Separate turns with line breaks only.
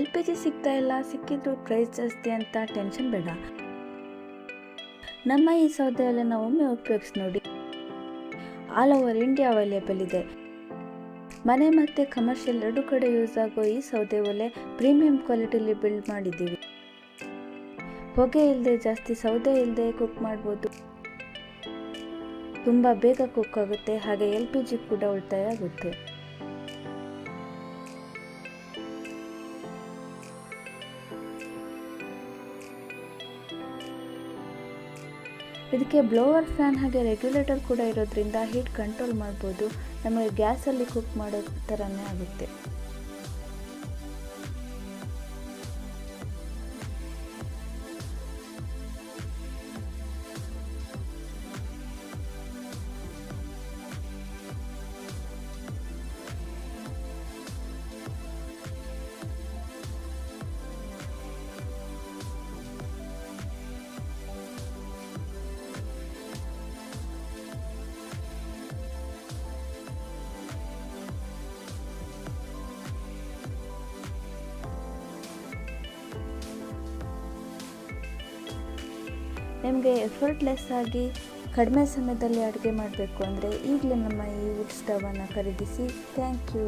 LPG ಸಿಗ್ತಾ ಇಲ್ಲ, ಸಿಕ್ಕಿದ್ರು ಪ್ರೈಸ್ ಜಾಸ್ತಿ ಅಂತ ಟೆನ್ಷನ್ ಬೇಡ. ನಮ್ಮ ಈ ಸೌದೆ ಒಲೆನ ಒಮ್ಮೆ ಉಪಯೋಗಿಸಿ ನೋಡಿ. ಆಲ್ ಓವರ್ ಇಂಡಿಯಾ ಅವೈಲೇಬಲ್ ಇದೆ. ಮನೆ ಮತ್ತು ಕಮರ್ಷಿಯಲ್ ಎರಡು ಕಡೆ ಯೂಸ್ ಆಗೋ ಈ ಸೌದೆ ಒಲೆ ಪ್ರೀಮಿಯಂ ಕ್ವಾಲಿಟಿಲಿ ಬಿಲ್ಡ್ ಮಾಡಿದ್ದೀವಿ. ಹೊಗೆ ಇಲ್ಲದೆ, ಜಾಸ್ತಿ ಸೌದೆ ಇಲ್ಲದೆ ಕುಕ್ ಮಾಡ್ಬೋದು. ತುಂಬ ಬೇಗ ಕುಕ್ ಆಗುತ್ತೆ, ಹಾಗೆ LPG ಕೂಡ ಉಳಿತಾಯ ಆಗುತ್ತೆ. ಇದಕ್ಕೆ ಬ್ಲೋವರ್ ಫ್ಯಾನ್ ಹಾಗೆ ರೆಗ್ಯುಲೇಟರ್ ಕೂಡ ಇರೋದ್ರಿಂದ ಹೀಟ್ ಕಂಟ್ರೋಲ್ ಮಾಡ್ಬೋದು. ನಮಗೆ ಗ್ಯಾಸಲ್ಲಿ ಕುಕ್ ಮಾಡೋ ಥರನೇ ಆಗುತ್ತೆ. ನಿಮಗೆ ಎಫರ್ಟ್ಲೆಸ್ ಆಗಿ ಕಡಿಮೆ ಸಮಯದಲ್ಲಿ ಅಡುಗೆ ಮಾಡಬೇಕು ಅಂದರೆ ಈಗಲೇ ನಮ್ಮ ಈ ವುಡ್ ಸ್ಟವನ್ನು ಖರೀದಿಸಿ. Thank you.